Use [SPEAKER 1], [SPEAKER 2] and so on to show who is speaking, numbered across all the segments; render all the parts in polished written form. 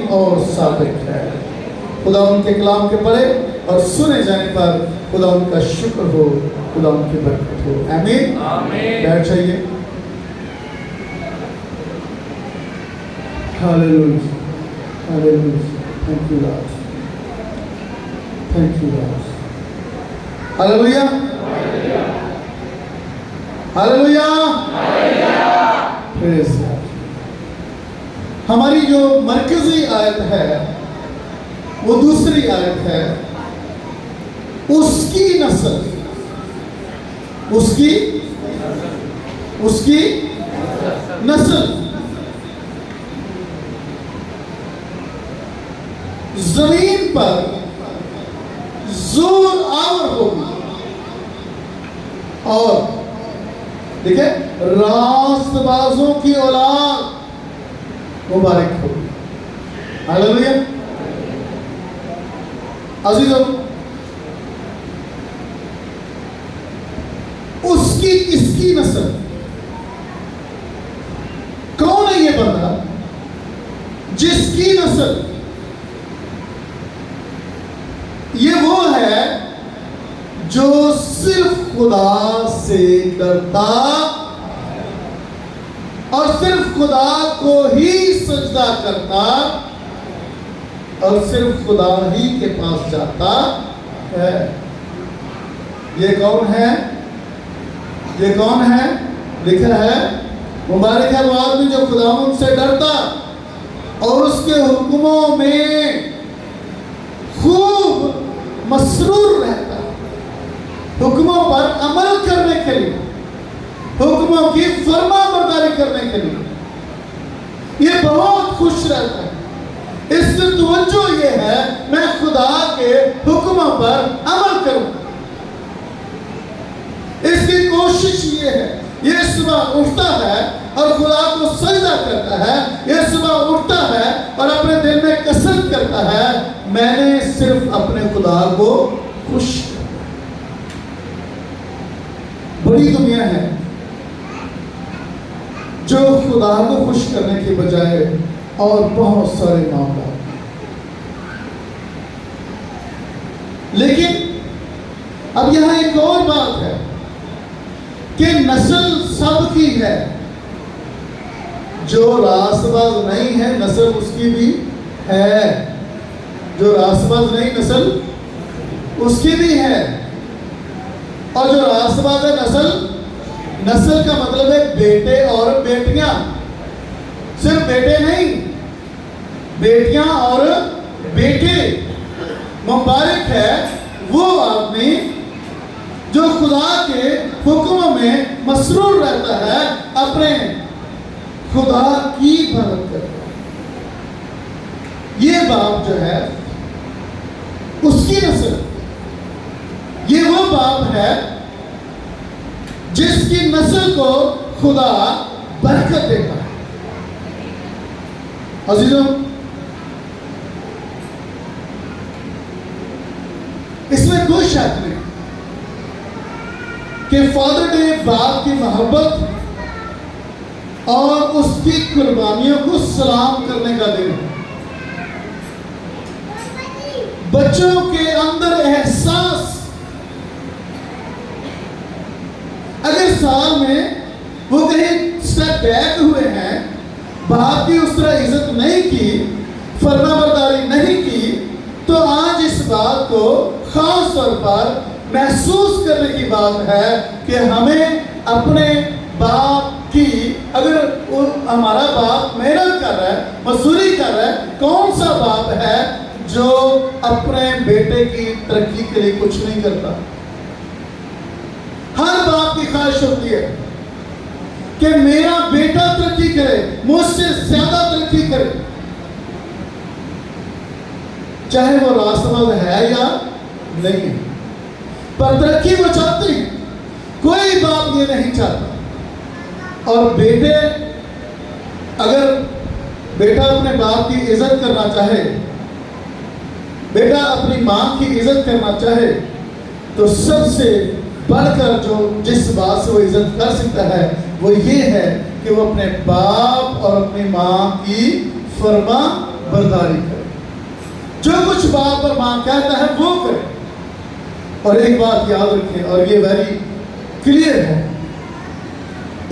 [SPEAKER 1] और साबित है। खुदा उनके कलाम के पढ़े और सुने जाने पर खुदा उनका शुक्र हो, खुदा उनकी बरकत हो। आमीन। बैठ जाइए। Hallelujah, hallelujah. Thank you Lord, thank you Lord. Hallelujah, hallelujah, praise God. हमारी जो मरकजी आयत है वो दूसरी आयत है, उसकी नस्ल, उसकी नस्ल जमीन पर जोर आवर होगी और देखिए रास्तबाजों की औलाद मुबारक होगी। हालेलुया। अजीजों, उसकी किसकी नस्ल? कौन है ये बंदा जिसकी नस्ल? ये वो है जो सिर्फ खुदा से डरता और सिर्फ खुदा को ही सजदा करता और सिर्फ खुदा ही के पास जाता है। ये कौन है? ये कौन है? लिखा है, मुबारक है वो आदमी जो खुदावंद से डरता और उसके हुक्मों में खूब मसरूर रहता, हुक्मों पर अमल करने के लिए, हुक्मों की फरमाबरदारी करने के लिए ये बहुत खुश रहता है। इससे तवज्जो ये है, मैं खुदा के हुक्मों पर अमल करूं। इसकी कोशिश ये है, ये सुबह उठता है और खुदा को सजदा करता है। ये सुबह उठता है और अपने दिल में कसरत करता है, मैंने सिर्फ अपने खुदा को खुश। बड़ी दुनिया है जो खुदा को खुश करने के बजाय और बहुत सारे मामला। लेकिन अब यहां एक और बात है कि नस्ल सबकी है। जो रास्तबाज नहीं है नस्ल उसकी भी है, जो रास्तबाज नहीं नस्ल उसकी भी है। और जो रास्तबाज है नस्ल का मतलब है बेटे और बेटियां, सिर्फ बेटे नहीं, बेटियां और बेटे। मुबारक है वो आदमी जो खुदा के हुक्म में मसरूर रहता है, अपने खुदा की इबादत करता है। ये बाप जो है उसकी नस्ल, ये वो बाप है जिसकी नस्ल को खुदा बरकत देता है। अजीजों, इसमें कोई शक नहीं कि फादर डे बाप की मोहब्बत और उसकी कुर्बानियों को सलाम करने का दिन है। बच्चों के अंदर एहसास, अगर साल में वो कहीं स्टेप बैक हुए हैं, बाप की उस तरह इज्जत नहीं की, फरमाबरदारी नहीं की, तो आज इस बात को खास तौर पर महसूस करने की बात है कि हमें अपने बाप की, अगर हमारा बाप मेहनत कर रहा है, मजदूरी कर रहा है, कौन सा बाप है जो अपने बेटे की तरक्की के लिए कुछ नहीं करता? हर बाप की ख्वाहिश होती है कि मेरा बेटा तरक्की करे, मुझसे ज्यादा तरक्की करे, चाहे वो रास्तबाज है या नहीं है, पर तरक्की वो चाहते हैं। कोई बाप ये नहीं चाहता। और बेटे, अगर बेटा अपने बाप की इज्जत करना चाहे, बेटा अपनी माँ की इज्जत करना चाहे, तो सबसे बढ़कर जो जिस बात से वो इज्जत कर सकता है वो ये है कि वो अपने बाप और अपनी माँ की फरमा बर्दारी करे, जो कुछ बाप और मां कहता है वो करे। और एक बात याद रखें, और ये वेरी क्लियर है,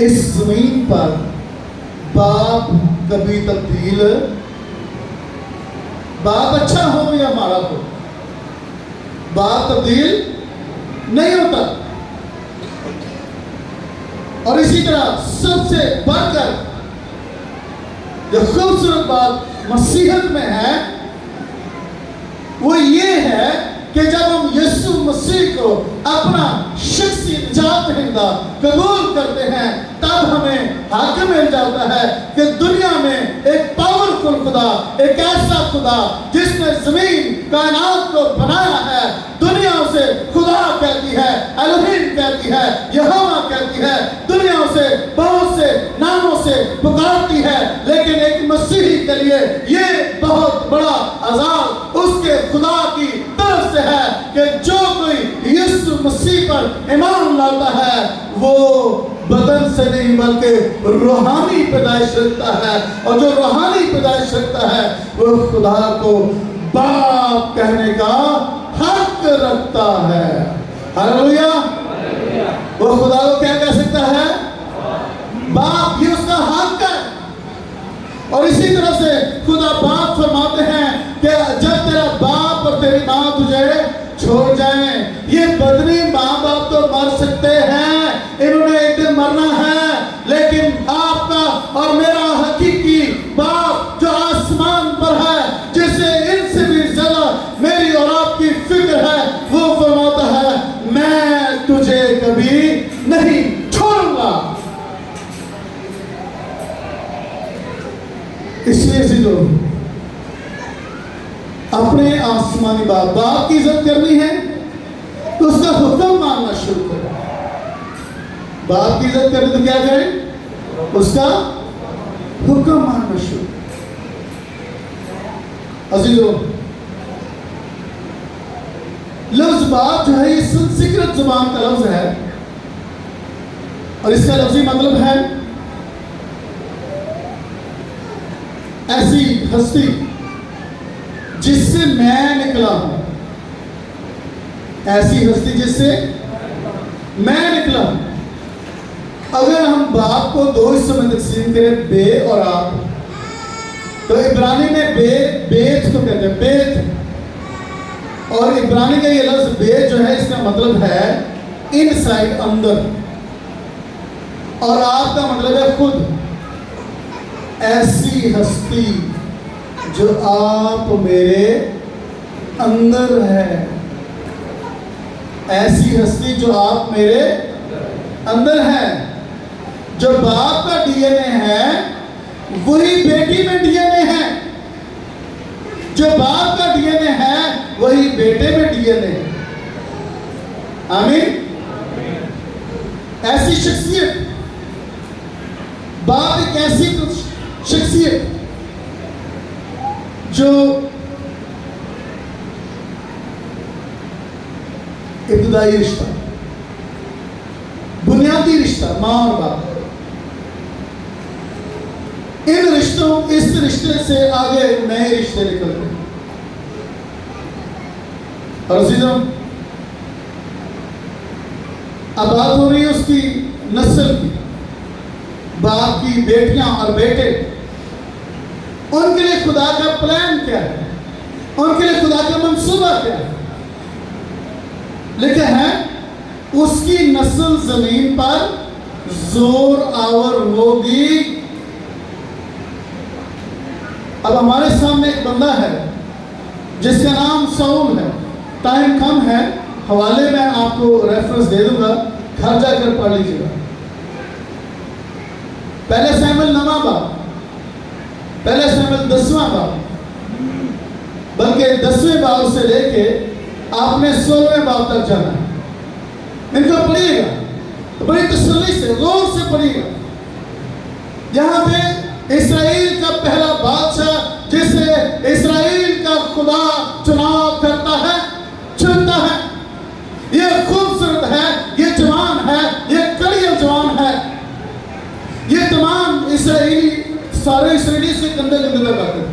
[SPEAKER 1] इस जमीन पर बाप कभी तब्दील, बाप अच्छा हो या माड़ा हो, बाप तब्दील नहीं होता। और इसी तरह सबसे बढ़कर जो खूबसूरत बात मसीहत में है वो ये है कि जब हम यीशु मसीह को अपना शख्सी निजात दहिंदा कबूल करते हैं, तब हमें हक मिल जाता है कि दुनिया में एक पावरफुल खुदा, एक ऐसा खुदा जिसने जमीन कायनात को बनाया है, दुनिया उसे खुदा कहती है, एलोहीम कहती है, यहोवा कहती है, दुनिया उसे बहुत से नामों से पुकारती है, लेकिन एक मसीही के लिए ये बहुत बड़ा अजाब उसके खुदा की तरफ से है कि जो कोई यीशु मसीह पर ईमान लाता है वो बदन से नहीं बल्कि रूहानी पैदाइश रखता है, और जो रूहानी पैदाइश रखता है वो खुदा को बाप कहने का हक रखता है। हालेलुया। वो खुदा को क्या कह सकता है? बाप, ये उसका हक है। और इसी तरह से खुदा बाप फरमाते हैं कि जब तेरा बाप और तेरी माँ तुझे छोड़ जाएं, ये बदनी माँ बाप तो मर सकते हैं, इन्होंने एक दिन मरना है, लेकिन आपका और मेरा हकीकी बाप जो आसमान पर है, जिसे इनसे भी ज्यादा मेरी और आपकी फिक्र है, वो फरमाता है मैं तुझे कभी नहीं छोड़ूंगा। इसलिए से जो अपने आसमानी बाप की इज्जत करनी है तो उसका हुक्म मानना शुरू करें। बाप की इज्जत करनी तो क्या करें? उसका हुक्म मानना शुरू। अजीजों, लफ्ज बाप जो है ये संस्कृत जुबान का लफ्ज है, और इसका लफ्जी मतलब है ऐसी हस्ती जिससे मैं निकला हूं, ऐसी हस्ती जिससे मैं निकला हूं। अगर हम बाप को दो हिस्सों में तकसीम करें, बे और आप, तो इब्रानी में बेत को कहते हैं, बेत। और इब्रानी का ये लफ्ज बे जो है इसका मतलब है इनसाइड, अंदर, और आप का मतलब है खुद। ऐसी हस्ती जो आप मेरे अंदर है, ऐसी हस्ती जो आप मेरे अंदर है। जो बाप का डीएनए है वही बेटी में डीएनए है, जो बाप का डीएनए है वही बेटे में डीएनए है। आमीन। ऐसी शख्सियत, बाप एक ऐसी शख्सियत जो इब्तदाई रिश्ता, बुनियादी रिश्ता मां और बाप, इन रिश्तों, इस रिश्ते से आगे नए रिश्ते निकलते हैं। और अजीजों, अब बात हो रही है उसकी नस्ल की, बाप की बेटियां और बेटे, उनके लिए खुदा का प्लान क्या है, उनके लिए खुदा का मंसूबा क्या है। लिखा है उसकी नस्ल जमीन पर जोर आवर होगी। अब हमारे सामने एक बंदा है जिसका नाम साउल है। टाइम कम है, हवाले में आपको रेफरेंस दे दूंगा, घर जाकर पढ़ लीजिएगा। पहले सैमुएल 9वां बाब, पहले सैमुएल 10वां बाब, बल्कि 10वें बाब से लेके आपने 16वें बाब तक जाना है। इनको पढ़िएगा तो बड़ी तसल्ली से, गौर से पढ़िएगा। यहाँ पे इस्राएल का पहला बादशाह जिसे इस्राएल का खुदा चुनाव करता है, चुनता है, ये खूबसूरत है, ये जवान है, ये कड़ियल जवान है। ये तमाम इसराइली, सारे इसराइली से गंदे गंदे लगाते थे,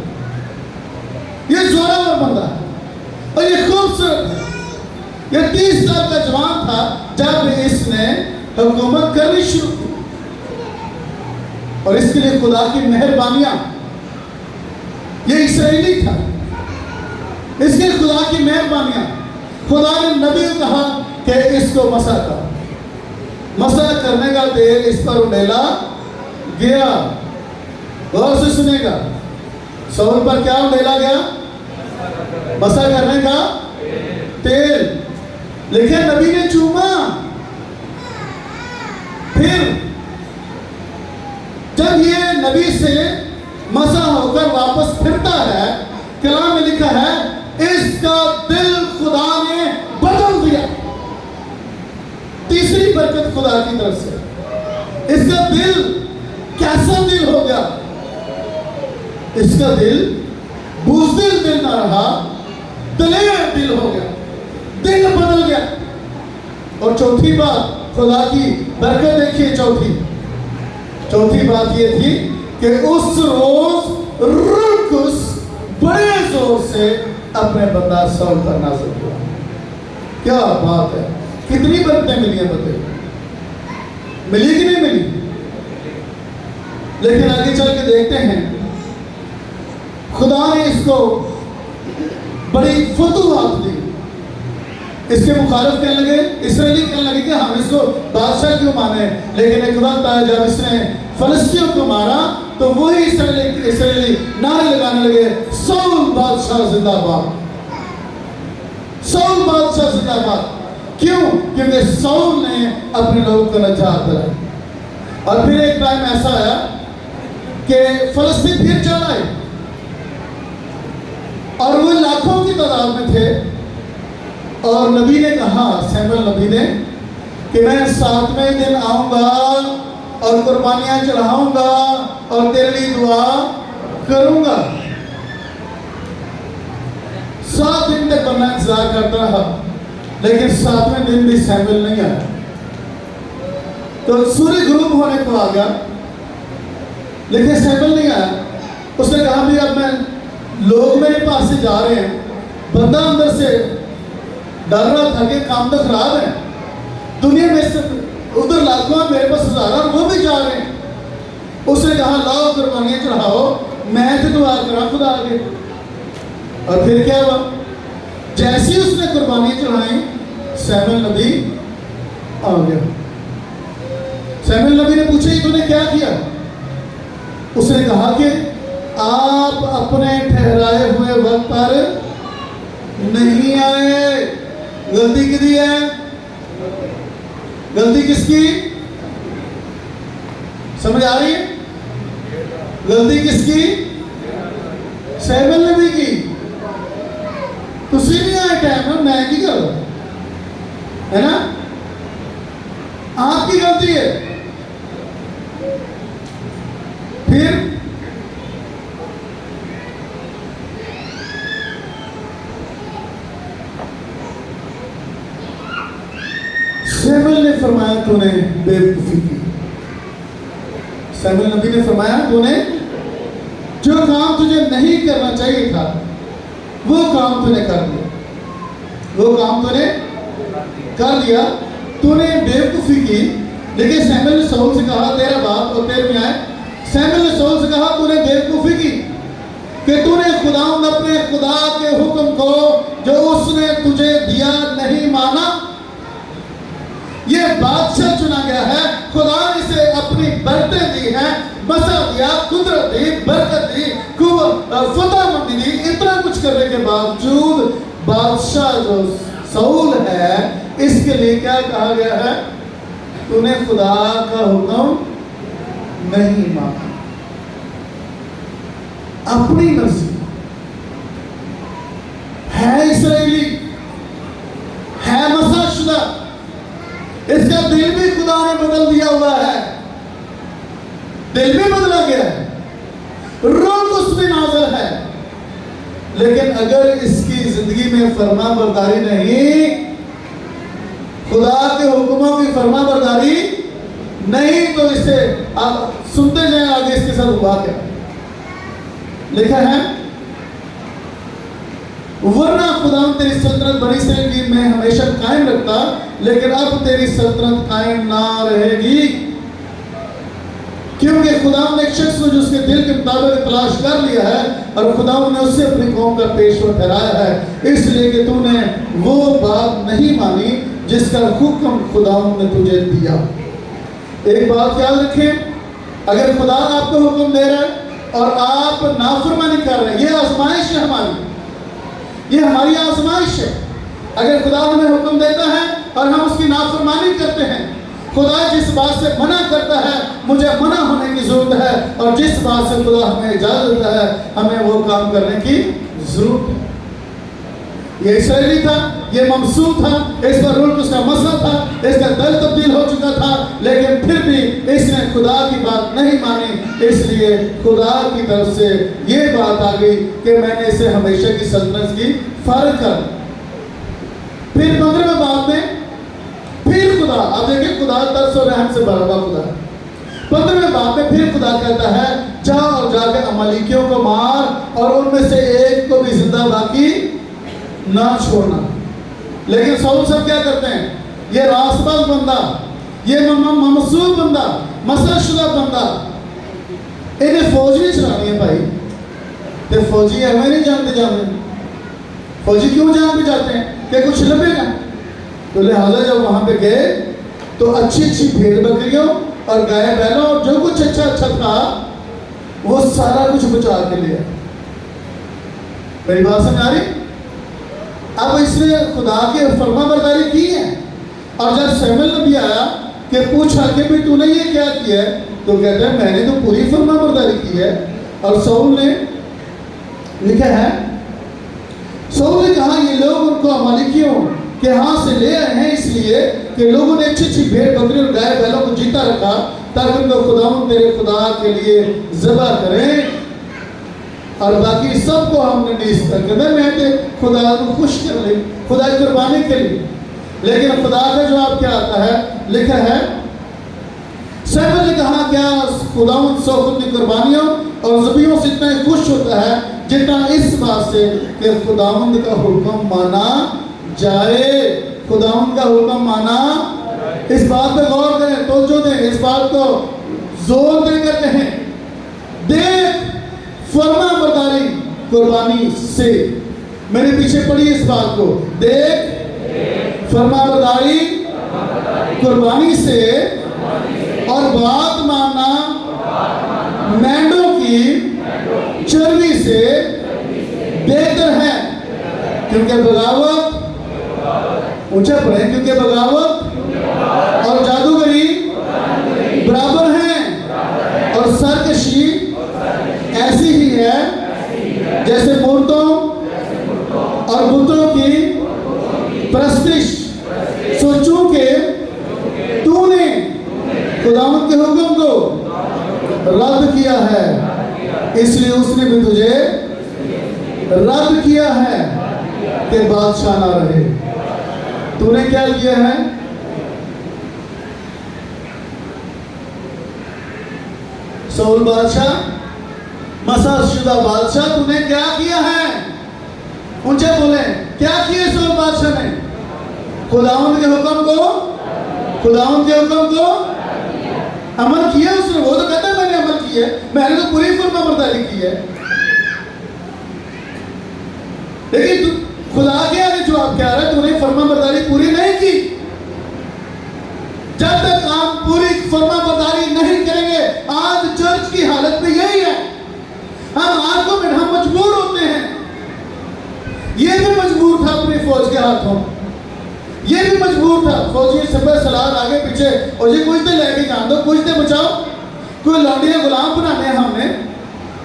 [SPEAKER 1] ये 30 साल का जवान था जब इसने हुकूमत करनी शुरू की। और इसके लिए खुदा की मेहरबानियां, ये इसराइली था, इसके खुदा की मेहरबानियां, खुदा ने नबी को कहा कि इसको मसा कर। मसा करने का तेल इस पर उड़ेला गया। गौर से सुनेगा, सौल पर क्या उड़ेला गया? मसा करने का तेल। लेकिन नबी ने चूमा। फिर जब ये नबी से मसा होकर वापस फिरता है, कलाम में लिखा है इसका दिल खुदा ने बदल दिया। तीसरी बरकत खुदा की तरफ से। इसका दिल कैसा दिल हो गया? इसका दिल बुज़दिल दिल ना रहा, दलेर दिल हो गया, दिल बदल गया। और चौथी बात खुदा की बरकत देखिए, चौथी बात यह थी कि उस रोज रुकुस बड़े जोर से अपने बंदा सौल पर नाज़िल हुआ। क्या बात है! कितनी बरकतें मिली हैं बताइए, मिली कि नहीं मिली? लेकिन आगे चल के देखते हैं, खुदा ने इसको बड़ी फतूहात दी। इसके मुखालिफ कहने लगे, इसराइली कहने लगे कि हम इसको बादशाह क्यों माने। लेकिन एक वक्त आया जब इसने फलस्तियों को मारा तो वही इसराइली नारे लगाने लगे, सौल बादशाह जिंदाबाद, सौल बादशाह जिंदाबाद। क्यों? क्योंकि सौल ने अपने लोगों को नजात दिलाई। और फिर एक टाइम ऐसा आया कि फलस्तीन फिर चल आए और वो लाखों की तादाद में थे। और नबी ने कहा, सैमुअल नबी ने, कि मैं 7वें दिन आऊंगा और कुर्बानियां चढ़ाऊंगा और तेरे लिए दुआ करूंगा। 7 दिन तक बंदा इंतजार करता रहा, लेकिन 7वें दिन भी सैमुअल नहीं आया। तो सूर्य गुरूब होने को आ गया, लेकिन सैमुअल नहीं आया। उसने कहा भी अब मैं, लोग मेरे पास से जा रहे हैं, बंदा अंदर से डर रहा था कि काम तो खराब है, दुनिया में से उधर लाखों मेरे पास हजारों, वो भी जा रहे हैं। उसने कहा लाओ कुर्बानियां चढ़ाओ, मैं तो दुआ करा खुदा आगे। और फिर क्या हुआ? जैसे ही उसने कुर्बानियां चढ़ाई, सैमुअल नबी आ गया। सैमुअल नबी ने पूछा, तूने क्या किया? उसने कहा कि आप अपने ठहराए हुए वक्त पर नहीं आए। गलती किसकी है? गलती किसकी? समझ आ रही है? गलती किसकी? सैमुअल नबी की। तुसी नहीं आए टाइम में, मैं की कर है ना? आपकी गलती है। फिर सैमुअल ने फरमाया तूने बेवकूफी की। सैमुअल नबी ने फरमाया तूने जो काम तुझे नहीं करना चाहिए था वो काम तूने कर दिया, वो काम तूने कर दिया, तूने बेवकूफी की। लेकिन सैमुअल ने सौल से कहा, तेरा बाप और तेरे में आए, सैमुअल ने सौल से कहा तूने बेवकूफी की कि तूने खुदावंद अपने खुदा के हुक्म को जो उसने तुझे दिया नहीं माना। ये बादशाह चुना गया है, खुदा ने इसे अपनी बरकतें दी हैं, मसा दिया, कुदरत दी, बरकत दी, फतहमंदी दी। इतना कुछ करने के बावजूद बादशाह जो सऊल है, इसके लिए क्या कहा गया है? तूने खुदा का हुक्म नहीं माना, अपनी मर्जी है। इसराइली है, मसाशुदा, इसका दिल भी खुदा ने बदल दिया हुआ है, दिल भी बदला गया है, रूह उसमें नाज़िल है। लेकिन अगर इसकी जिंदगी में फर्मा बरदारी नहीं, खुदा के हुक्मों की फर्मा बरदारी नहीं, तो इसे आप सुनते जाए आगे इसके साथ हुआ क्या। लिखा है, वरना खुदा तेरी तेरी सल्तनत बनी इसराइल की मैं हमेशा कायम रखता, लेकिन अब तेरी सल्तनत कायम ना रहेगी, क्योंकि खुदा ने एक शख्स को जो उसके दिल के मुताबिक तलाश कर लिया है और खुदा ने उससे अपनी कौम का पेशवा ठहराया है, इसलिए कि तूने वो बात नहीं मानी जिसका हुक्म खुदा ने तुझे दिया। एक बात याद रखें, अगर खुदा आपको हुक्म दे रहा है और आप नाफरमानी कर रहे हैं, ये आजमाइश है हमारी, ये हमारी आजमाइश है। अगर खुदा हमें हुक्म देता है और हम उसकी नाफरमानी करते हैं, खुदा जिस बात से मना करता है मुझे मना होने की जरूरत है, और जिस बात से खुदा हमें इजाजत देता है हमें वो काम करने की जरूरत है। ये इसराइली था, ये ममसूद था, इस पर रुल्क उसका मसला था, इसका दिल तब्दील हो चुका था, लेकिन फिर भी इसने खुदा की बात नहीं मानी, इसलिए खुदा की तरफ से ये बात आ गई कि मैंने इसे हमेशा की सल्तनत की फारिग कर। फिर 15वें बाब में फिर खुदा, आप देखिए खुदा दर्स और रहम से भरा हुआ खुदा। 15वें बाब में फिर खुदा कहता है जा और जाकर अमालेकियों को मार और उनमें से एक को भी जिंदा बाकी ना छोड़ना। लेकिन साउल सब क्या करते हैं, ये रासबाज बंदा, ये ममसूद बंदा, मसलशुदा बंदा, इन्हें फौज नहीं चलानी है भाई, तो फौजी हमें नहीं जानते, फौजी क्यों जान पे जाते हैं कि कुछ लपेगा। तो लिहाजा जब वहां पे गए तो अच्छी अच्छी भेड़ बकरियों और गाय बैलों और जो कुछ अच्छा अच्छा था वो सारा कुछ बचा के लिया। मेरी बात समझ आ रही? अब इसने खुदा की फरमाबरदारी की है, और जब शमूएल नबी आया कि पूछा कि भाई तूने ये क्या किया है, तो कहता है मैंने तो पूरी फरमाबरदारी की है। और शाऊल ने लिखा है, शाऊल ने कहा ये लोग उनको अमालेकियों के हाथ से ले आए हैं इसलिए कि लोगों ने अच्छी अच्छी भेड़ बकरी और गाय बैलों को जीता रखा ताकि उनको खुदावंद तेरे खुदा के लिए ज़बह करें, और बाकी सबको हमने नीस करके मैं खुदा को खुश कर ले, खुदा की कुर्बानी के लिए। लेकिन खुदा का जवाब क्या आता है, लिखा है शमूएल ने कहा क्या खुदावंद सौ खुद की कुर्बानियों और ज़बीहों से इतना ही खुश होता है जितना इस बात से कि खुदावंद का हुक्म माना जाए। खुदावंद का हुक्म माना, इस बात पे गौर करें, तवज्जो दें, इस बात को जोर देकर कहें, देख फरमाबरदारी कुर्बानी से, मेरे पीछे पड़ी इस बात को, देख फरमाबरदारी कुर्बानी से और बात मानना मेंढों की चर्बी से बेहतर है, क्योंकि बगावत, ऊंचा पड़े, क्योंकि बगावत और जादूगरी बराबर हैं और सरकशी ऐसी ही है जैसे मूर्तों और बुतों की परस्तिश। सोचूं के तूने खुदावंद के हुक्म को रद्द किया है, इसलिए उसने भी तुझे रद्द किया है कि बादशाह ना रहे। तूने क्या किया है, शाऊल बादशाह, मसलशुदा बादशाह, तूने क्या किया है? ऊंचे बोले, क्या किया शाऊल बादशाह ने? खुदावंद के हुक्म को, खुदावंद के हुक्म को अमल किया उसने। वो तो कहता है मैंने अमल किया, मैंने तो पूरी फरमाबरदारी की है, लेकिन खुदा के आगे जवाब क्या है, तूने फरमाबरदारी पूरी नहीं की। जब तक आप पूरी फरमाबरदारी नहीं करेंगे, आज चर्च की हालत में यही है, हम आर्गुमेंट, हम मजबूर होते हैं। ये भी मजबूर था अपनी फौज के हाथों, ये भी मजबूर था, फौजी सफर सलार आगे पीछे, और ये कुछ तो लेके जान दो, कुछ तो बचाओ, कोई लौंडिया गुलाम बनाने हैं हमने,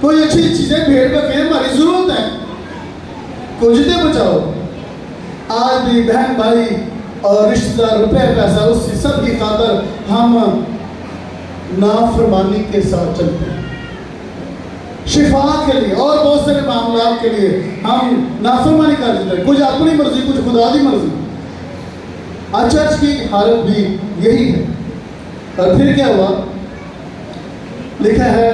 [SPEAKER 1] कोई अच्छी चीजें भेड़ बकरियां हमारी जरूरत है, कुछ तो बचाओ। आज भी बहन भाई और रिश्तेदार रुपए पैसा उस सब की खातर हम नाफरमानी के साथ चलते हैं, शिफा के लिए और बहुत सारे मामलों के लिए हम नाफरमानी कर देते हैं, कुछ अपनी मर्जी, कुछ खुदा की मर्जी। आज चर्च की हालत भी यही है। और फिर क्या हुआ, लिखा है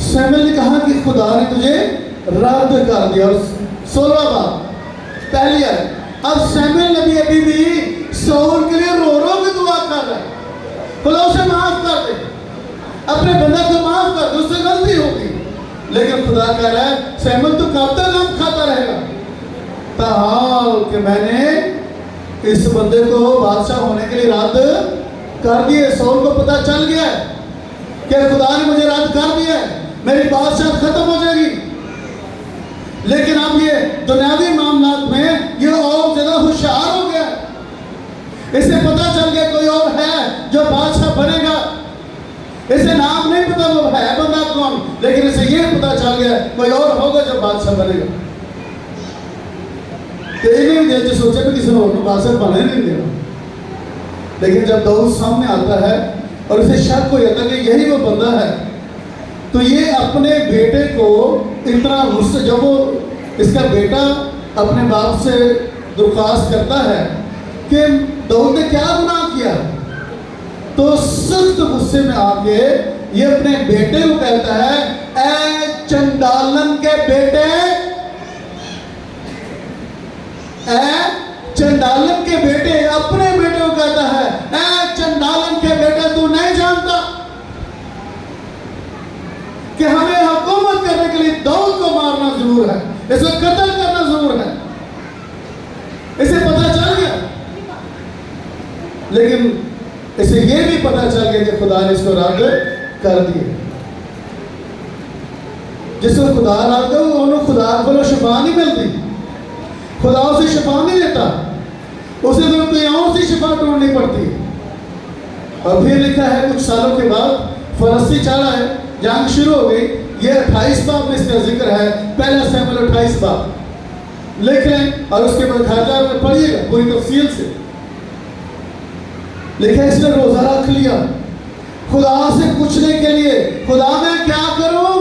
[SPEAKER 1] शमूएल ने कहा कि खुदा ने तुझे रद्द कर दिया। 16 बात पहली है। अब शमूएल नबी अभी भी शाऊल के लिए रो रो के दुआ कर रहा है, खुदा उसे माफ कर दे, अपने बंदा को माफ कर दे, उससे गलती होगी। लेकिन खुदा कह रहा है शमूएल तू कब तक गम खाता रहेगा, ताहाल कि मैंने इस बंदे को बादशाह होने के लिए रद्द कर दिए। शाऊल को पता चल गया कि खुदा ने मुझे रद्द कर दिया, मेरी बादशाह खत्म हो जाएगी। लेकिन अब ये दुनियावी मामलात में ये और ज्यादा होशियार हो गया, इसे पता चल गया कोई और है जो बादशाह बनेगा। इसे नाम नहीं पता वो है बंदा कौन, लेकिन इसे ये पता चल गया कोई और होगा जो बादशाह बनेगा। तो इन्हें भी सोचे भी किसी और को बादशाह बने नहीं देना। लेकिन जब दाऊद सामने आता है और उसे शक हो जाता है कि यही वो बंदा है, तो ये अपने बेटे को इतना गुस्से, जब वो इसका बेटा अपने बाप से दरख्वास्त करता है कि दाऊद ने क्या गुनाह किया, तो सख्त गुस्से में आके ये अपने बेटे को कहता है, ऐ चंडालन के बेटे, ऐ चंडालन के बेटे, अपने बेटे को कहता है ऐ चंडालन के बेटे, तू नहीं जानता कि हमें हुकूमत करने के लिए दाऊद को मारना जरूर है, इसको कत्ल करना जरूर है। इसे पता चल गया, लेकिन इसे यह भी पता चल गया कि खुदा ने इसको रद्द कर दिया। जिसको खुदा रद्द हो उन्होंने खुदा को शिफा नहीं मिलती, खुदा उसे शिफा नहीं देता, उसे तो कोई और सी शिफा ढूंढनी पड़ती। और फिर लिखा है कुछ सालों के बाद फलस्तीन चला है, जंग शुरू हो गई। ये 28 बाब में इसका जिक्र है, पहला शमूएल 28 बाब लिख लें और उसके बाद घर में पढ़िएगा पूरी तफसील से। लिखा इसने रोजा रख लिया खुदा से पूछने के लिए, खुदा मैं क्या करूं,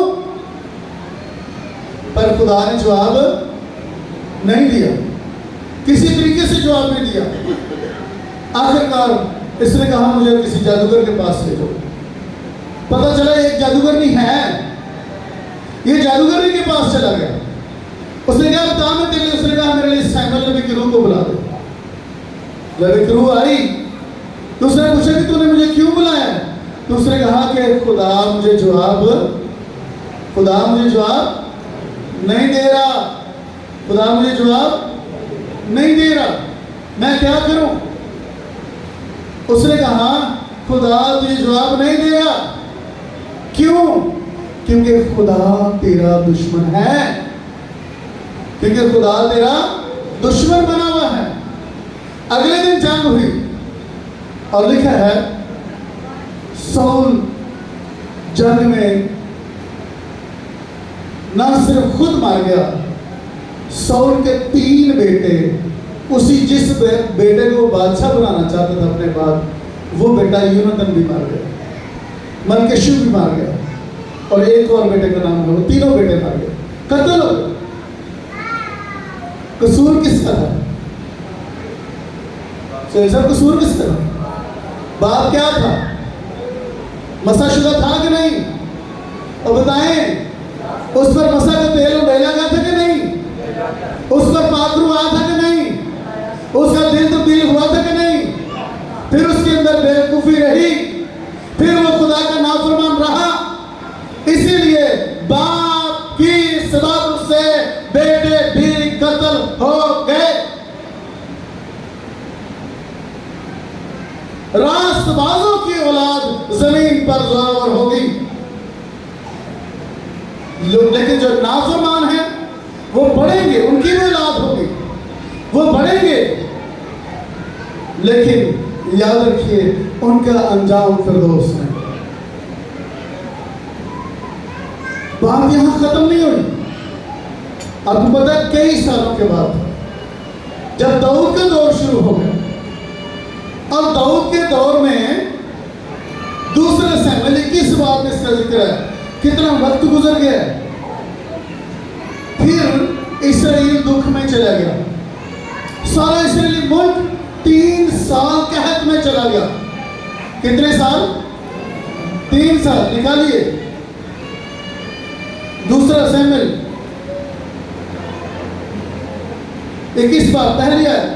[SPEAKER 1] पर खुदा ने जवाब नहीं दिया, किसी तरीके से जवाब नहीं दिया। आखिरकार इसने कहा मुझे किसी जादूगर के पास ले जाओ। पता चला एक जादूगरनी है, ये जादूगरनी के पास चला गया। उसने कहा बता मैं तेरे लिए, उसने कहा मेरे लिए शमूएल नबी की रूह को बुला दो। जब एक रूह आई तो उसने पूछा कि तूने मुझे क्यों बुलाया, तो उसने कहा कि खुदा मुझे जवाब नहीं दे रहा, खुदा मुझे जवाब नहीं दे रहा, मैं क्या करूं। उसने कहा खुदा तुझे जवाब नहीं दे रहा, क्यों, क्योंकि खुदा तेरा दुश्मन है, क्योंकि खुदा तेरा दुश्मन बना हुआ है। अगले दिन जंग हुई और लिखा है शाऊल जंग में ना सिर्फ खुद मार गया, शाऊल के 3 बेटे, उसी जिस बेटे को बादशाह बनाना चाहता था अपने बाद, वो बेटा यूनातन भी मार गया, मलकेशू भी मार गया, और एक और बेटे का नाम है, तीनों बेटे मार गए, कत्ल हो गए। कसूर किसका था? सब कसूर किसका था? बाप क्या था? मसाशुदा था कि नहीं? और बताएं उस पर मसा का तेल उड़ेला गया था कि नहीं? उस पर पाखरू आया था कि नहीं? उसका दिल तब्दील हुआ था कि नहीं? फिर उसके अंदर बेवकूफी रही, फिर वो खुदा का नाफरमान रहा, इसीलिए बाप की सबब से बेटे भी कत्ल हो गए। रास्तबाजों की औलाद जमीन पर जोरावर होगी, लेकिन जो नाफरमान है वो बढ़ेंगे, उनकी भी औलाद होगी, वो बढ़ेंगे, लेकिन याद रखिए उनका अंजाम फिरदौस है। बात यहां खत्म नहीं हुई। अब पता कई सालों के बाद जब दाऊद का दौर शुरू हो गया, और दाऊद के दौर में दूसरे शमूएल 21 बाब में इसका जिक्र है, कितना वक्त गुजर गया। फिर इस्राएल दुख में चला गया, सारा इस्राएली मुल्क 3 साल कहत में चला गया। कितने साल? 3 साल निकालिए। दूसरा सैमुएल 21 बार पहली आयत।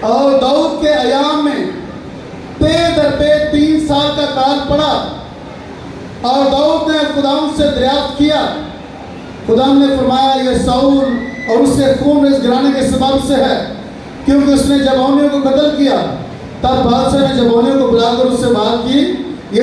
[SPEAKER 1] और दाऊद के अयाम में पे दर पे 3 साल का काल पड़ा और दाऊद ने खुदाम से दरियाफ्त किया। खुदाम ने फरमाया यह साउल और उसके खून इस घराने के सबब से है, क्योंकि उसने जबौनियों को कत्ल किया। तब बादशाह ने जबौनियों को बुलाकर उससे बात की। ये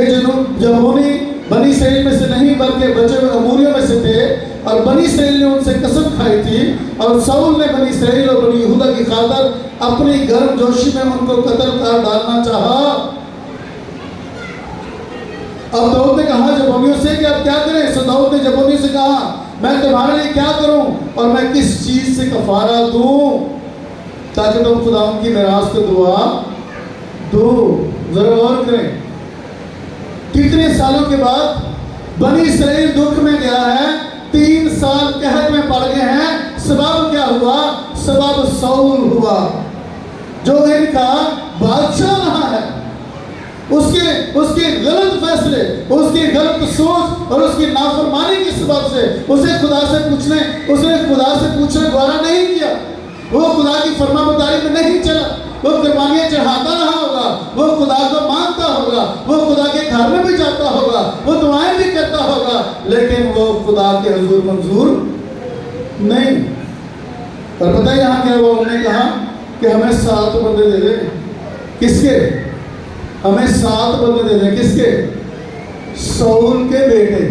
[SPEAKER 1] जबौनी बनी इसराइल में से नहीं बल्कि बचे हुए अमूरियों में से थे, और बनी इसराइल ने उनसे कसम खाई थी। और साउल ने बनी इसराइल और बनी यहूदा की खातर अपनी गर्मजोशी में उनको कत्ल कर डालना चाहा। अब दाऊद ने कहा जबौनियों से कि अब क्या करें। सो दाऊद ने जबौनियों से कहा मैं तुम्हारे लिए क्या करूं और मैं किस चीज से कफारा दूं ताकि तुम खुदा की मिरास को दुआ दो। जरा गौर करें, कितने सालों के बाद बनी इसराइल दुख में गया है, 3 साल कहर में पड़ गए हैं। सबब क्या हुआ? सबब साउल हुआ जो इनका बादशाह रहा है। उसके गलत फैसले, उसकी गलत सोच और उसकी नाफरमानी के सबब से उसने खुदा से पूछने द्वारा नहीं किया। वो खुदा की फरमाबरदारी में नहीं चला। वो कुर्बानियां चढ़ाता रहा होगा, वो खुदा को मानता होगा, वो खुदा के घर में भी जाता होगा, वो दुआएं भी करता होगा, लेकिन वो खुदा के हुजूर मंजूर नहीं। पर पता है यहाँ क्या हुआ? उन्होंने कहा कि हमें 7 बंदे दे दे। किसके? हमें 7 बंदे दे दें। किसके? साउल के बेटे।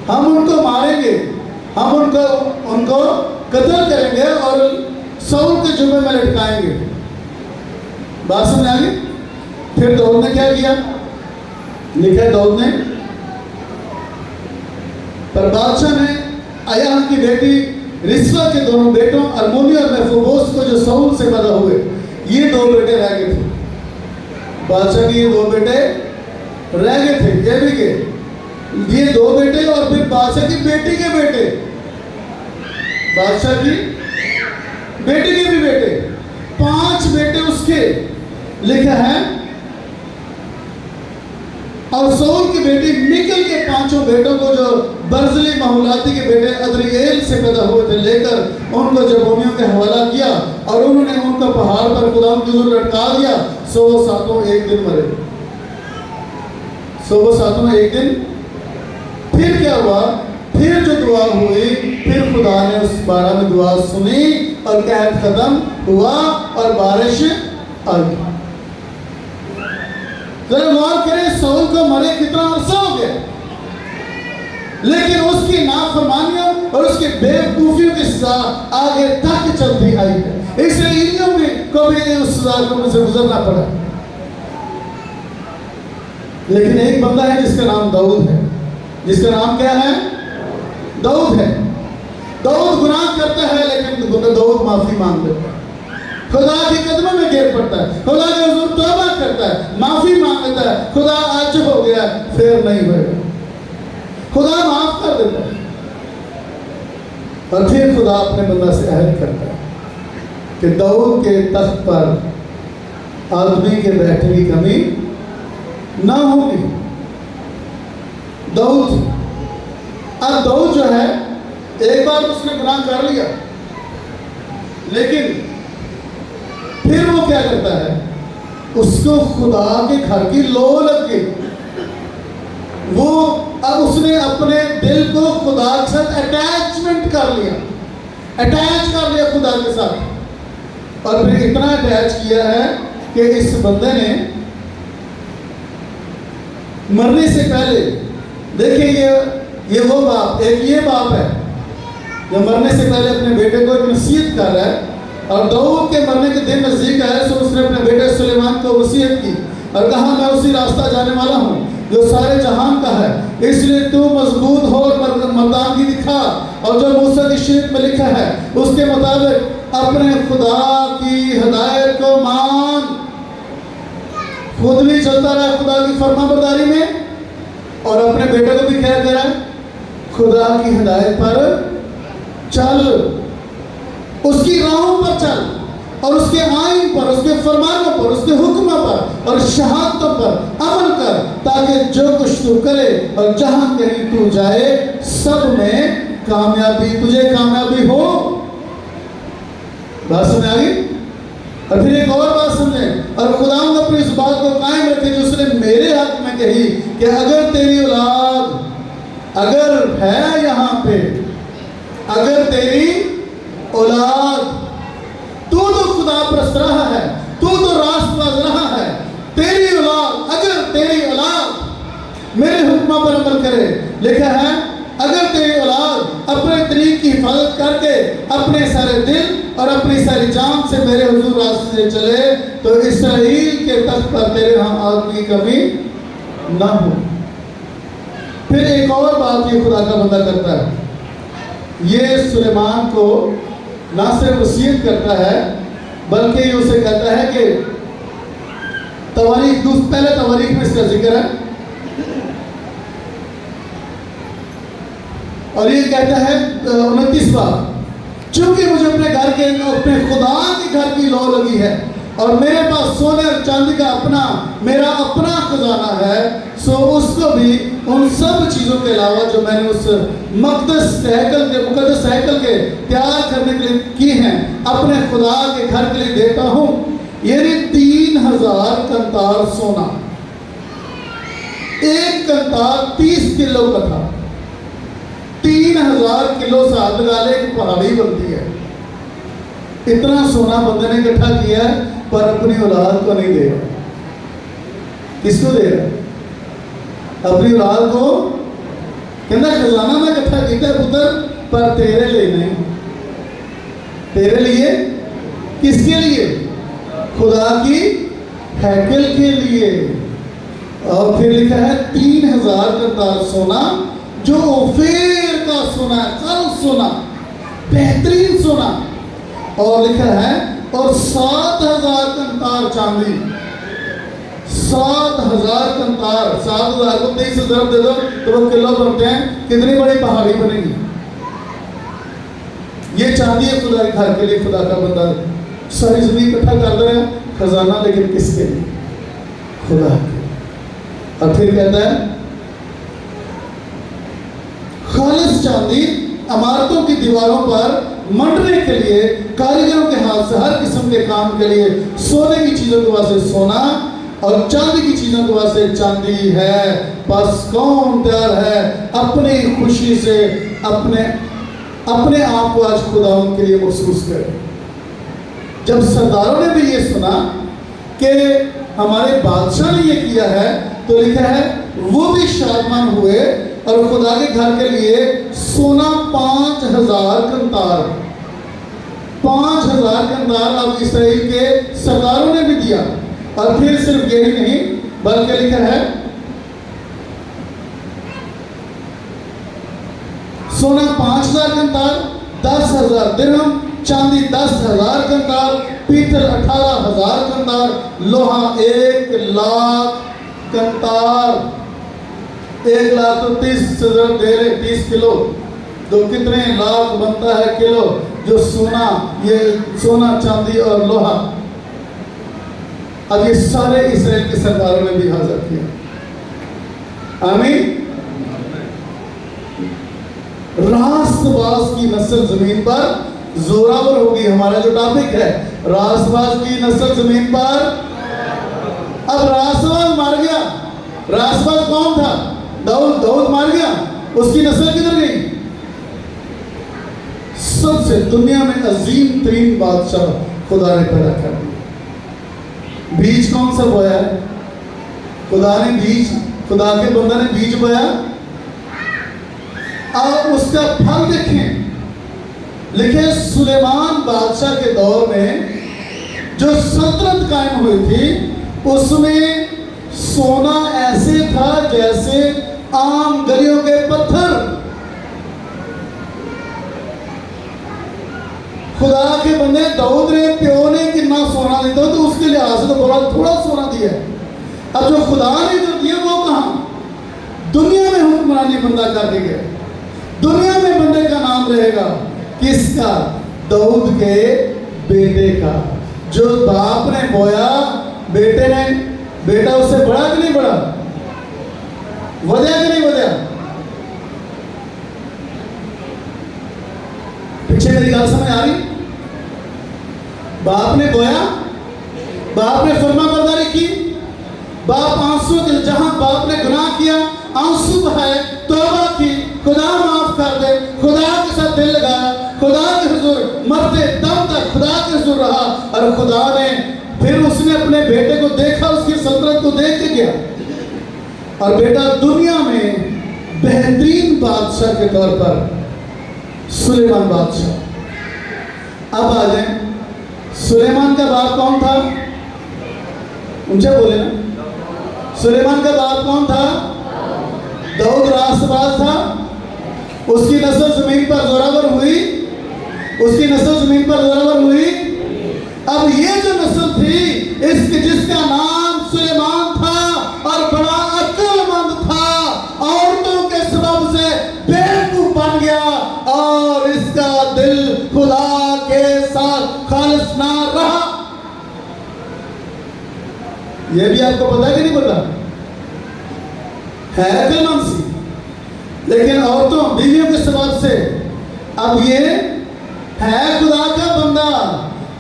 [SPEAKER 1] हम उनको मारेंगे, हम उनको कत्ल करेंगे और साउल के जुबे में लटकाएंगे। बात समझ आ गई? फिर दाऊद ने क्या किया? लिखा दाऊद ने, पर बादशाह ने अय्याह की बेटी रिस्वा के दोनों बेटों अरमोनी और मेफीबोश को जो साउल से पैदा हुए, ये 2 बेटे रह गए थे। बादशाह के ये 2 बेटे रह गए थे। ये भी के ये 2 बेटे और फिर बादशाह की बेटी के बेटे, बादशाह की बेटी के भी बेटे, 5 बेटे उसके लिखा है। और साउल की बेटी मिकल के 5 बेटों को जो बर्जली महूलाती के बेटे अद्रिएल से पैदा हुए थे लेकर उनको जबोनियों के हवाला किया और उन्होंने उनको पहाड़ पर खुदा की हुजूर लटका दिया। सो वो 7 एक दिन मरे। सो वो 7 एक दिन। फिर क्या हुआ? फिर जो दुआ हुई, फिर खुदा ने उस 12 में दुआ सुनी और कहत खत्म हुआ और बारिश आई। जरा गौर करें, साउल को मरे कितना अरसा हो गया, लेकिन उसकी नाफरमानियों और उसकी बेवकूफियों के साथ आगे तक चलती आई है। इसलिए को भी उस सजा से गुजरना पड़ा। लेकिन एक बंदा है जिसका नाम दाऊद है। जिसका नाम क्या है? दाऊद है। दाऊद गुनाह करता है लेकिन दाऊद माफी मांग लेता है, खुदा के कदमों में गिर पड़ता है, खुदा के हुजूर तौबा करता है, माफी मांग लेता है। खुदा आज हो गया, फिर नहीं होगा। खुदा माफ कर देता है और फिर खुदा अपने बंदा से अहद करता है कि दाऊद के तख्त पर आदमी के बैठने की कमी ना होगी। दाऊद, अब दाऊद जो है, एक बार उसने गुनाह कर लिया, लेकिन फिर वो क्या करता है? उसको खुदा के घर की लो लग गई। वो अब उसने अपने दिल को खुदा के साथ अटैचमेंट कर लिया, अटैच कर लिया खुदा के साथ। और फिर इतना अटैच किया है कि इस बंदे ने मरने से पहले, देखिए ये वो बाप, एक ये बाप है जो मरने से पहले अपने बेटे को एक नसीहत कर रहा है। और दाऊद के मरने के दिन नजदीक आया तो उसने अपने बेटे सुलेमान को वसीयत की और कहा मैं उसी रास्ता जाने वाला हूँ जो सारे जहान का है, इसलिए तू मजबूत हो और मर्दानगी दिखा और जो मूसा की शीट में लिखा है उसके मुताबिक अपने खुदा की हिदायत को मान। खुद भी चलता रहा खुदा की फरमाबरदारी में और अपने बेटे को भी क्या कह रहा है? खुदा की हिदायत पर चल, उसकी राहों पर चल और उसके आइन पर, उसके फरमानों पर, उसके हुक्म पर और शहादतों पर अमल कर, ताकि जो कुछ तू करे और जहां कहीं तू जाए सब में कामयाबी, तुझे कामयाबी हो। बात समझ आ गई? और फिर एक और बात समझे, और खुदावंद अपनी इस बात को कायम रखे जो उसने मेरे हक में कही कि अगर तेरी औलाद अगर है यहाँ पे, अगर तेरी औलाद, तू तो खुदा परस्त रहा है, तू तो रास्तबाज रहा है, तेरी औलाद, अगर तेरी औलाद मेरे हुक्म पर अमल करे, लिखा है अगर तेरी औलाद अपने तरीक की हिफाजत करके अपने सारे दिल और अपनी सारी जान से मेरे हुजूर रास्ते से चले तो इसराइल के तख्त पर तेरे यहाँ आदमी की कमी ना हो। फिर एक और बात ये खुदा का बंदा करता है, ये सुलेमान को ना सिर्फ वसीयत करता है बल्कि ये उसे कहता है कि तवारीख, पहले तवारीख में इसका जिक्र है और ये कहता है 29 बार, चूंकि मुझे अपने घर के, अपने खुदा के घर की लौ लगी है और मेरे पास सोने और चांदी का अपना, मेरा अपना खजाना है, सो उसको भी उन सब चीज़ों के अलावा जो मैंने उस मुकद्दस हैकल के तैयार करने के लिए की हैं अपने खुदा के घर के लिए देता हूँ। यानी 3000 कंतार सोना, एक कंतार 30 किलो का था। 3000 किलो से हाथ लगा ले एक पहाड़ी बनती है। इतना सोना बंदे ने इकट्ठा किया है पर अपनी औलाद को नहीं दे रहा। किसको दे रहा? अपनी औलाद को। कहना खजाना मैं इकट्ठा किया पुत्र, पर तेरे लिए नहीं। तेरे लिए? किसके लिए? खुदा की हैकल के लिए। और फिर लिखा है 3000 कंतार सोना, जो ओफीर का सोना है, कल सोना, बेहतरीन सोना। और लिखा है और 7000 कंतार चांदी। 7000 कंतार, 7000 को 23 से दे दो तो वो किलो बनते हैं। कितनी बड़ी पहाड़ी बनेगी। ये चांदी है खुदा के घर के लिए। खुदा का बंदा सारी जिंदगी इकट्ठा कर दे रहा है खजाना, लेकिन किसके लिए? खुदा के। और फिर कहता है खालिस चांदी इमारतों की दीवारों पर मंडने के लिए, कारीगरों के हाथ से हर किस्म के काम के लिए, सोने की चीजों के वास्ते सोना और चांदी की चीजों के वास्ते चांदी है। बस कौन तैयार है अपनी खुशी से अपने आप को आज खुदा के लिए महसूस करे। जब सरदारों ने भी ये सुना कि हमारे बादशाह ने ये किया है तो लिखा है वो भी शादमान हुए और खुदा के घर के लिए सोना 5000 कंतार, 5000 कंतार अब इसराइल के सरदारों ने भी दिया। और फिर सिर्फ यही नहीं बल्कि लिखा है सोना 5000 कंतार, 10,000 दिरहम, चांदी 10,000 कंतार, पीतल 18,000 कंतार, लोहा 1,00,000 कंतार। 1,00,000 तो 30 किलो, तो कितने लाख बनता है किलो जो सोना, ये सोना चांदी और लोहा। अब ये सारे इस्राएल के सरदारों ने भी हाजिर किया। आमीन। रास्तबाज की नस्ल जमीन पर जोरावर होगी। हमारा जो टॉपिक है रास्तबाज की नस्ल जमीन पर। अब रास्तबाज मार गया। रास्तबाज कौन था? दाऊद मार गया। उसकी नस्ल किधर गई? सबसे दुनिया में अजीम तरीन बादशाह खुदा ने पैदा कर दिया। बीज कौन सा बोया है? खुदा ने बीज, खुदा के बंदा ने बीज बोया। अब उसका फल देखें। लिखे सुलेमान बादशाह के दौर में जो सल्तनत कायम हुई थी उसमें सोना ऐसे था जैसे आम गलियों के पत्थर। खुदा के बंदे दाऊद ने प्यो ने कितना सोना दिया तो उसके लिहाज से तो बोला थोड़ा सोना दिया। अब जो खुदा ने जो दिया वो कहाँ? दुनिया में हुक्मरानी बंदा करके गया। दुनिया में बंदे का नाम रहेगा किसका? दाऊद के बेटे का। जो बाप ने बोया बेटा उससे बड़ा कि नहीं बड़ा, वजह कि नहीं वजह। पीछे मेरी गल समझ आ रही। बाप ने बोया, बाप ने फर्मा बरदारी की, बाप आंसू दिल, जहां बाप ने गुनाह किया आंसू बहाए, तौबा की, खुदा माफ कर दे, खुदा के साथ दिल लगाया, खुदा के हुजूर मरते दम तक खुदा के हुजूर रहा। और खुदा ने फिर उसने अपने बेटे को देखा, उसकी सल्तनत को देख के गया, और बेटा दुनिया में बेहतरीन बादशाह के तौर पर सुलेमान बादशाह। अब आ जाए, सुलेमान का बाप कौन था? ऊंचे बोले ना। सुलेमान का बाप कौन था? दाऊद रास्तबाज था। उसकी नस्ल जमीन पर जोरावर हुई, उसकी नस्ल जमीन पर जोरावर हुई। अब ये जो नस्ल थी, इसके जिसका नाम सुलेमान था और बड़ा अक्लमंद था, औरतों के सबब से बेवकूफ बन गया और इसका दिल खुदा के साथ खालिस ना रहा। यह भी आपको पता है कि नहीं पता? है अक्लमंद सी, लेकिन औरतों बीवियों के सबब से अब ये है खुदा का बंदा,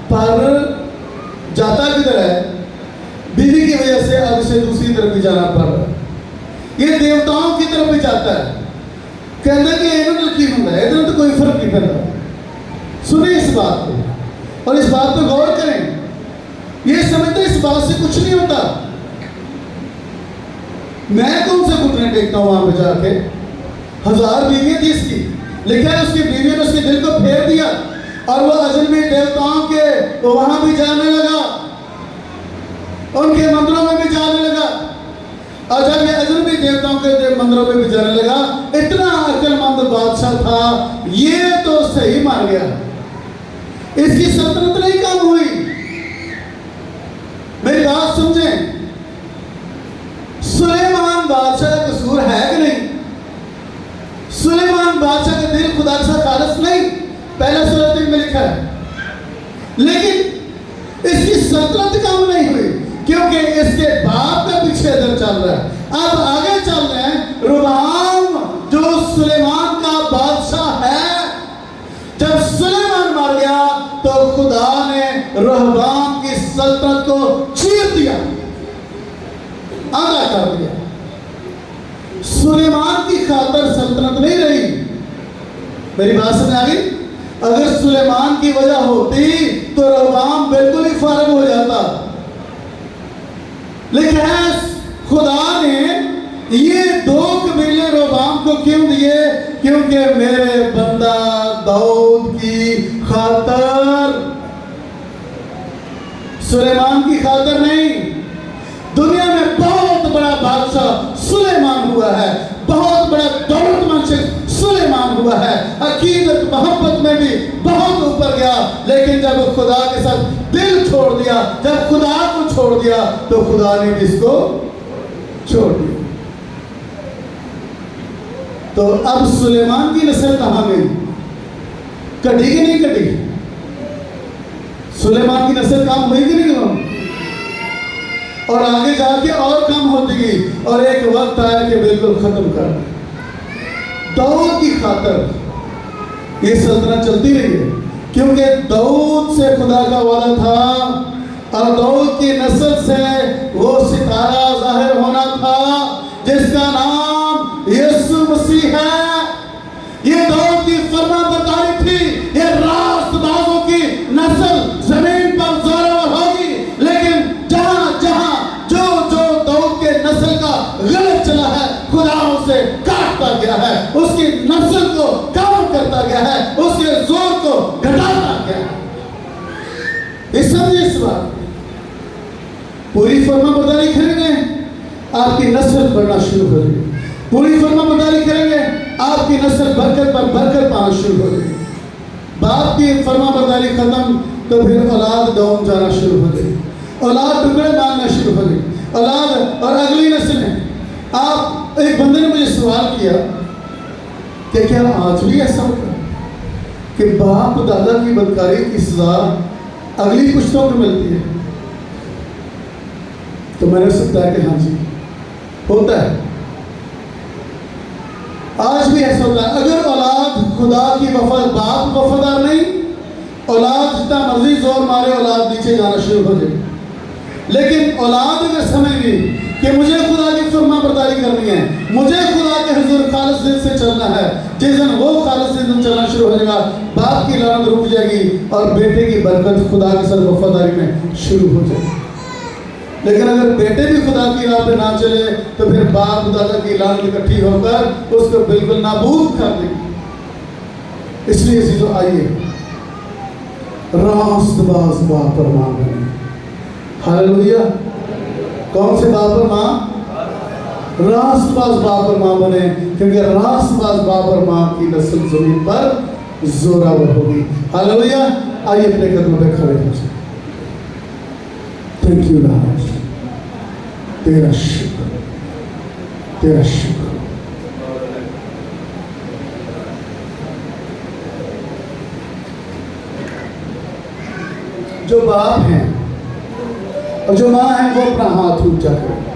[SPEAKER 1] पर जाता किधर है? बीवी की वजह से अब इसे दूसरी तरफ भी जाना पड़ रहा है। ये देवताओं की तरफ भी जाता है, कहते कि इन्होंने की होता है, इधर तो कोई फर्क नहीं पड़ता। सुनिए इस बात को और इस बात पर गौर करें। ये समझते इस बात से कुछ नहीं होता। मैं कौन से घुटने टेकता हूं वहां पे जाके? 1000 बीवियां थी इसकी, लिखा है उसकी बीवियों ने उसके दिल को फेर दिया और वो अजनबी देवताओं के तो वहां भी जाने लगा, उनके मंदिरों में भी जाने लगा। और जब ये अजनबी देवताओं के मंदिरों में भी जाने लगा, इतना अक्लमंद बादशाह था, ये तो सही मान गया, इसकी सल्तनत नहीं कम हुई। मेरी बात समझें, सुलेमान बादशाह का कसूर है कि नहीं? सुलेमान बादशाह का दिल खुदा से खालिस नहीं, पहला सूरत में लिखा है, लेकिन इसकी सल्तनत कम नहीं हुई क्योंकि इसके बाप का पीछे इधर चल रहा है। अब आगे चल रहे हैं। रोबाम जो सुलेमान का बादशाह है, जब सुलेमान मर गया तो खुदा ने रोबाम की सल्तनत को चीर दिया, आधा कर दिया। सुलेमान की खातर सल्तनत नहीं रही। मेरी बात समझ आ गई? अगर सुलेमान की वजह होती तो रोबाम बिल्कुल ही फारग हो जाता, लेकिन खुदा ने ये 2 कबीले रोबाम को क्यों दिए? क्योंकि मेरे बंदा दाऊद की खातर, सुलेमान की खातर नहीं। दुनिया में बहुत बड़ा बादशाह सुलेमान हुआ है, बहुत बड़ा दौलतमंद शख्स सुलेमान हुआ है, अकीदत मोहब्बत में भी बहुत ऊपर गया, लेकिन जब खुदा के साथ दिल छोड़ दिया, जब खुदा को छोड़ दिया तो खुदा ने भी इसको छोड़ दिया। तो अब सुलेमान की नस्ल कहां गई? कटी कि नहीं कटी? सुलेमान की नस्ल काम हुई कि नहीं हुई? और आगे जाके और कम होती गई और एक वक्त आया कि बिल्कुल खत्म कर। दाऊद की खातर ये सल्तनत चलती रही है, क्योंकि दाऊद से खुदा का वादा था और दाऊद की नस्ल से वो सितारा जाहिर होना था जिसका नाम यीशु मसीह है। ये दाऊद की फरमाबरदारी थी, ये रास्तबाजों की नस्ल जमीन पर जोरावर होगी, लेकिन जहां जहां जो जो दाऊद के नस्ल का गलत चला है, खुदा उसे काटता गया है, उसकी नस्ल को कम करता गया है, उसके जोर को घटाता गया है। इस समझिए इस बात, पूरी फरमाबरदारी करेंगे आपकी नस्ल बढ़ना शुरू हो जाएगी, पूरी फरमाबरदारी करेंगे आपकी नस्ल बरकत पर बरकत पाना शुरू हो जाएगी। बाप की फरमाबरदारी खत्म तो फिर औलाद डाउन जाना शुरू हो जाएगी, औलाद टुकड़े मारना शुरू हो जाएगी, औलाद और अगली नस्ल में। आप एक बंदे ने मुझे सवाल किया कि क्या आज भी ऐसा होता है कि बाप दादा की बदकारी की सजा अगली पुश्तों को मिलती है। तो मैंने सोचा कि हाँ जी होता है, आज भी ऐसा होता है। अगर औलाद खुदा की बाप वफादार नहीं, औलाद जितना मर्जी जोर मारे औलाद नीचे जाना शुरू हो जाए। लेकिन औलाद अगर समझेगी कि मुझे खुदा की फरमा बरदारी करनी है, मुझे खुदा के हुजूर खालिस दिल से चलना है, जिस दिन वो खालिस दिल से चलना शुरू हो जाएगा, बाप की लानत रुक जाएगी और बेटे की बरकत खुदा के साथ वफादारी में शुरू हो जाएगी। लेकिन अगर बेटे भी खुदा की राह पे ना चले तो फिर बाप दादा की लानत इकट्ठी होकर उसको बिल्कुल नाबूद कर देगी। इसलिए चीजों आइए रास्तबाज बाप और मां बने। हालेलुया। कौन से बाप और मां? रास्तबाज बाप और मां बने, क्योंकि रास्तबाज बाप और मां की नस्ल जमीन पर जोरावर होगी। हालेलुया। आइए अपने कदमों पे खड़े हो जाए। थैंक यू लॉर्ड, तेरा शुक्र, तेरा शुक्र। जो बाप हैं और जो मां है वो अपना हाथ ऊंचा करें।